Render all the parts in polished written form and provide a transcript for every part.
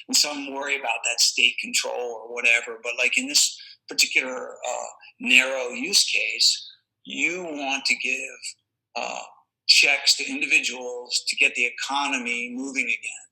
and some worry about that state control or whatever. But like in this particular narrow use case, you want to give checks to individuals to get the economy moving again.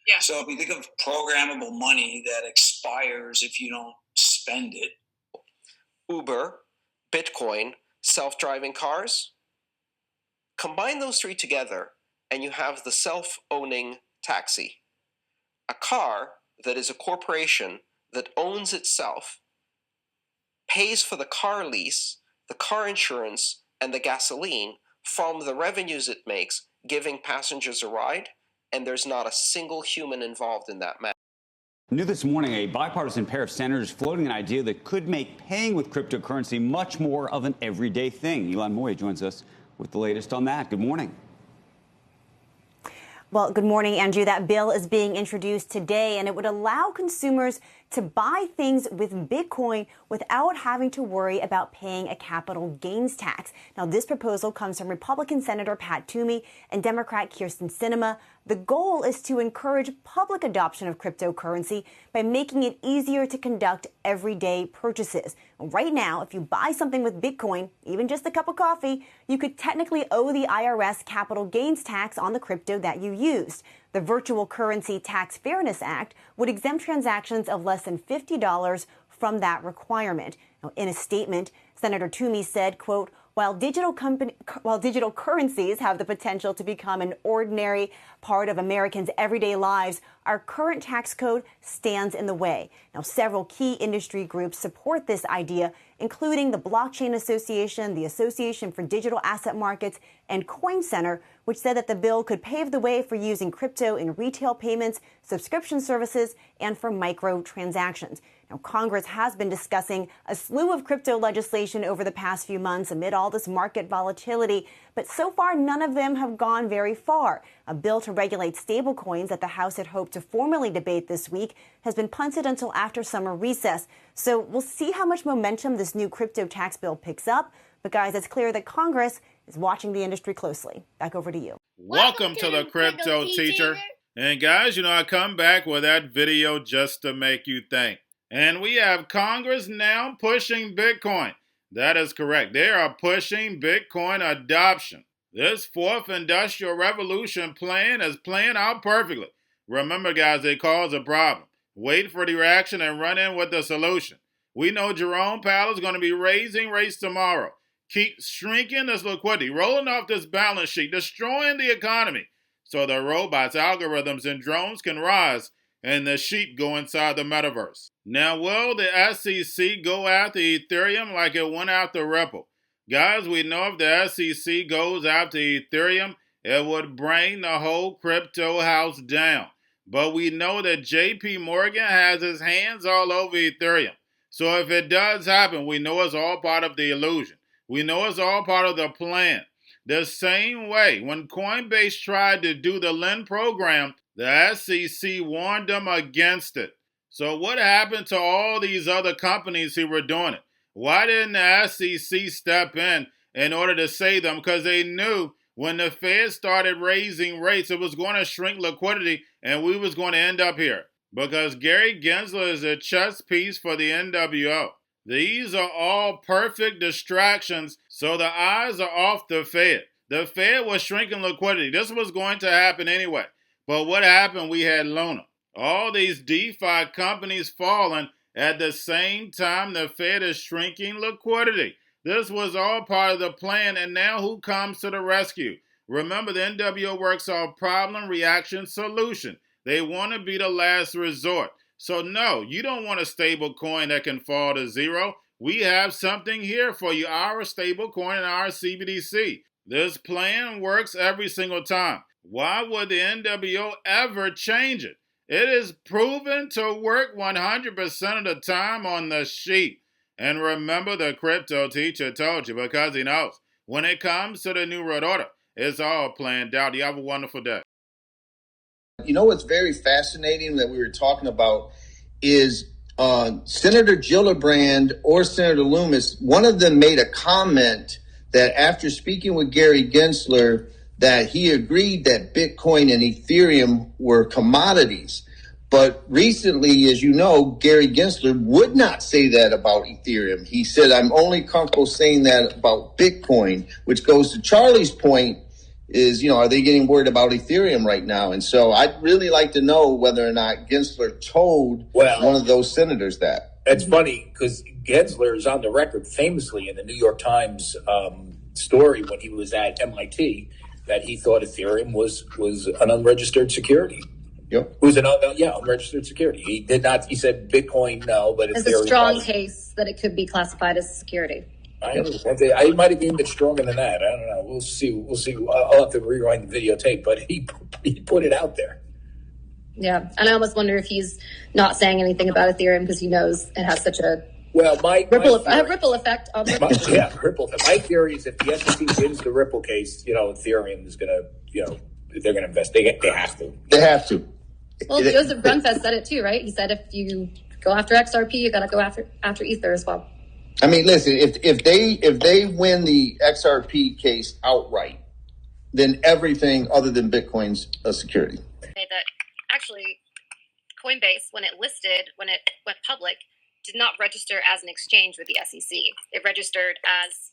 Yeah. So if you think of programmable money that expires if you don't spend it. Uber, Bitcoin, self-driving cars. Combine those three together and you have the self-owning taxi. A car that is a corporation that owns itself, pays for the car lease, the car insurance, and the gasoline from the revenues it makes, giving passengers a ride, and there's not a single human involved in that matter. New this morning, a bipartisan pair of senators floating an idea that could make paying with cryptocurrency much more of an everyday thing. Elon Moy joins us with the latest on that. Good morning. Well, good morning, Andrew. That bill is being introduced today, and it would allow consumers to buy things with Bitcoin without having to worry about paying a capital gains tax. Now, this proposal comes from Republican Senator Pat Toomey and Democrat Kyrsten Sinema. The goal is to encourage public adoption of cryptocurrency by making it easier to conduct everyday purchases. Right now, if you buy something with Bitcoin, even just a cup of coffee, you could technically owe the IRS capital gains tax on the crypto that you used. The Virtual Currency Tax Fairness Act would exempt transactions of less than $50 from that requirement. Now, in a statement, Senator Toomey said, quote, while digital currencies have the potential to become an ordinary part of Americans' everyday lives, our current tax code stands in the way. Now, several key industry groups support this idea, including the Blockchain Association, the Association for Digital Asset Markets, and Coin Center, which said that the bill could pave the way for using crypto in retail payments, subscription services, and for microtransactions. Now, Congress has been discussing a slew of crypto legislation over the past few months amid all this market volatility, but so far none of them have gone very far. A bill to regulate stablecoins that the House had hoped to formally debate this week has been punted until after summer recess. So we'll see how much momentum this new crypto tax bill picks up. But guys, it's clear that Congress is watching the industry closely. Back over to you. Welcome to the Cryptoteacher. And guys, I come back with that video just to make you think. And we have Congress now pushing Bitcoin. That is correct. They are pushing Bitcoin adoption. This fourth industrial revolution plan is playing out perfectly. Remember, guys, they cause a problem. Wait for the reaction and run in with the solution. We know Jerome Powell is going to be raising rates tomorrow. Keep shrinking this liquidity, rolling off this balance sheet, destroying the economy so the robots, algorithms, and drones can rise and the sheep go inside the metaverse. Now, will the SEC go after Ethereum like it went after Ripple? Guys, we know if the SEC goes after Ethereum, it would bring the whole crypto house down. But we know that JP Morgan has his hands all over Ethereum. So if it does happen, we know it's all part of the illusion. We know it's all part of the plan. The same way, when Coinbase tried to do the Lend program, the SEC warned them against it. So what happened to all these other companies who were doing it? Why didn't the SEC step in order to save them? Because they knew when the Fed started raising rates, it was going to shrink liquidity and we was going to end up here. Because Gary Gensler is a chess piece for the NWO. These are all perfect distractions, so the eyes are off the Fed. The Fed was shrinking liquidity. This was going to happen anyway. But what happened? We had Luna. All these DeFi companies falling at the same time the Fed is shrinking liquidity. This was all part of the plan, and now who comes to the rescue? Remember, the NWO works off problem, reaction, solution. They want to be the last resort. So no, you don't want a stable coin that can fall to zero. We have something here for you, our stable coin and our CBDC. This plan works every single time. Why would the NWO ever change it? It is proven to work 100% of the time on the sheet. And remember, the crypto teacher told you, because he knows when it comes to the New World Order, it's all planned out. You have a wonderful day. You know what's very fascinating that we were talking about is Senator Gillibrand or Senator Loomis, one of them made a comment that after speaking with Gary Gensler, that he agreed that Bitcoin and Ethereum were commodities. But recently, as you know, Gary Gensler would not say that about Ethereum. He said, I'm only comfortable saying that about Bitcoin, which goes to Charlie's point is, are they getting worried about Ethereum right now? And so I'd really like to know whether or not Gensler told one of those senators that. It's funny because Gensler is on the record famously in the New York Times story when he was at MIT that he thought Ethereum was an unregistered security. Yep. It was an unregistered security. He did not. He said Bitcoin, no, but there's a strong case that it could be classified as a security. I might have deemed it stronger than that. I don't know. We'll see. I'll have to rewind the videotape, but he put it out there. Yeah, and I almost wonder if he's not saying anything about Ethereum because he knows it has such a ripple effect on ripple effect. My theory is if the SEC wins the Ripple case, Ethereum is going to, they're going to invest. They have to. They have to. Well, Joseph Grunfeld said it too, right? He said if you go after XRP, you got to go after Ether as well. I mean, listen, if they win the XRP case outright, then everything other than Bitcoin's a security. That actually Coinbase, when it went public, did not register as an exchange with the SEC. It registered as,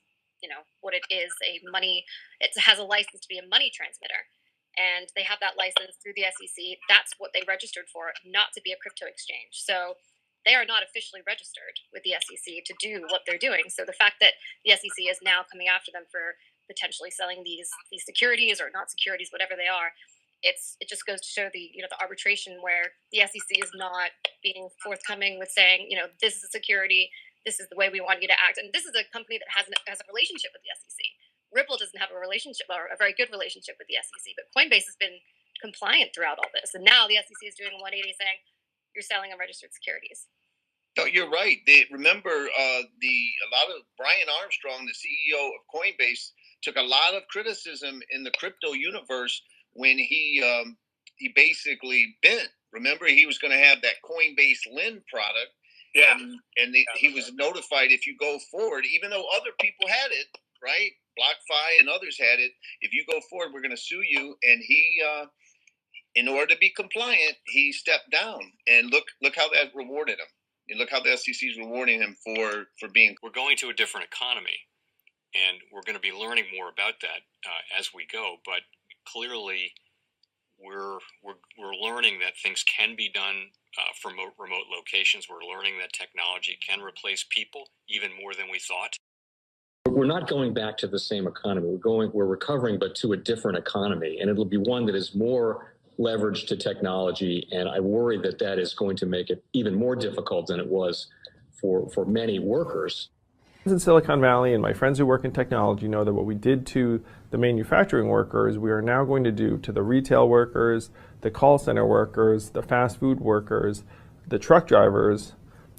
what it is, it has a license to be a money transmitter. And they have that license through the SEC. That's what they registered for, not to be a crypto exchange. So they are not officially registered with the SEC to do what they're doing. So the fact that the SEC is now coming after them for potentially selling these securities or not securities, whatever they are, it just goes to show the arbitration where the SEC is not being forthcoming with saying, this is a security, this is the way we want you to act. And this is a company that has a relationship with the SEC. Ripple doesn't have a relationship or a very good relationship with the SEC, but Coinbase has been compliant throughout all this. And now the SEC is doing 180 saying, you're selling unregistered securities. No, you're right. Remember a lot of Brian Armstrong, the CEO of Coinbase, took a lot of criticism in the crypto universe when he basically bent. Remember, he was going to have that Coinbase Lend product. Yeah. And he was notified if you go forward, even though other people had it, right? BlockFi and others had it. If you go forward, we're going to sue you. And he, in order to be compliant, he stepped down. And look how that rewarded him. And look how the SEC is rewarding him for being. We're going to a different economy, and we're going to be learning more about that as we go. But clearly, we're learning that things can be done from remote locations. We're learning that technology can replace people even more than we thought. We're not going back to the same economy. We're recovering, but to a different economy, and it'll be one that is more leveraged to technology. And I worry that is going to make it even more difficult than it was for many workers. In Silicon Valley, and my friends who work in technology know that what we did to the manufacturing workers, we are now going to do to the retail workers, the call center workers, the fast food workers, the truck drivers,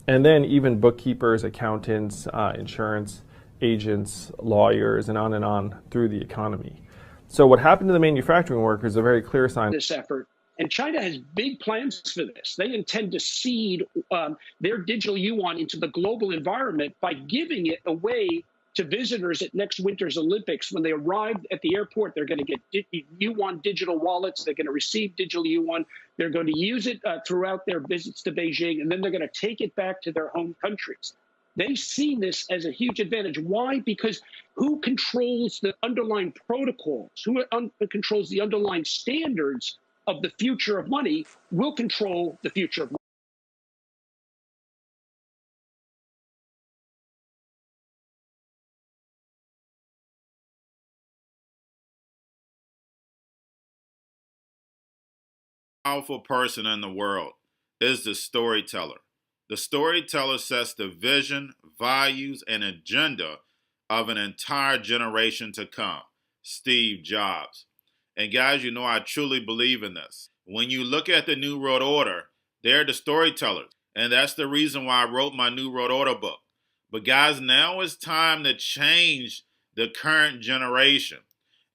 and then even bookkeepers, accountants, insurance agents, lawyers, and on through the economy. So what happened to the manufacturing workers is a very clear sign. This effort, and China has big plans for this. They intend to seed their digital yuan into the global environment by giving it away to visitors at next winter's Olympics. When they arrive at the airport, they're going to get yuan digital wallets. They're going to receive digital yuan. They're going to use it throughout their visits to Beijing, and then they're going to take it back to their home countries. They see this as a huge advantage. Why? Because who controls the underlying protocols, who controls the underlying standards of the future of money will control the future of money. Powerful person in the world is the storyteller. The storyteller sets the vision, values, and agenda of an entire generation to come. Steve Jobs. And guys, I truly believe in this. When you look at the New World Order, they're the storytellers. And that's the reason why I wrote my New World Order book. But guys, now it's time to change the current generation.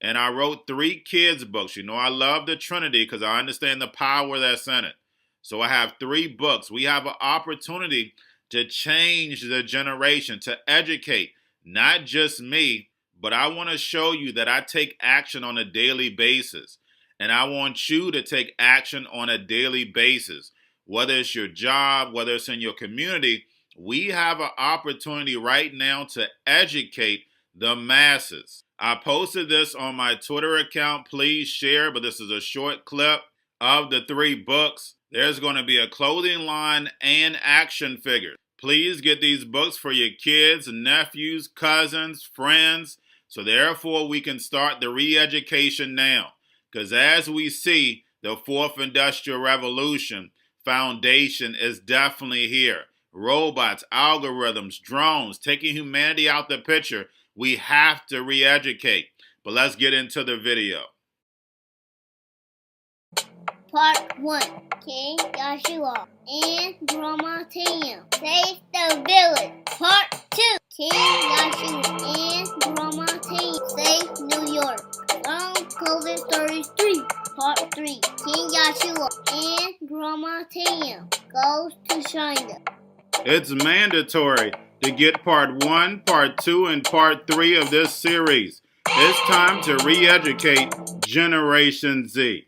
And I wrote 3 kids' books. I love the Trinity because I understand the power that's in it. So I have 3 books. We have an opportunity to change the generation, to educate, not just me, but I want to show you that I take action on a daily basis. And I want you to take action on a daily basis. whether it's your job, whether it's in your community, we have an opportunity right now to educate the masses. I posted this on my Twitter account. Please share, but this is a short clip of the 3 books. There's going to be a clothing line and action figures. Please get these books for your kids, nephews, cousins, friends, so therefore we can start the re-education now. Because as we see, the 4th Industrial Revolution foundation is definitely here. Robots, algorithms, drones, taking humanity out the picture. We have to re-educate. But let's get into the video. Part 1. King Joshua and Grandma Tam save the village. Part 2. King Joshua and Grandma Tam save New York from COVID-33. Part 3. King Joshua and Grandma Tam goes to China. It's mandatory to get part 1, part 2, and part 3 of this series. It's time to re-educate Generation Z.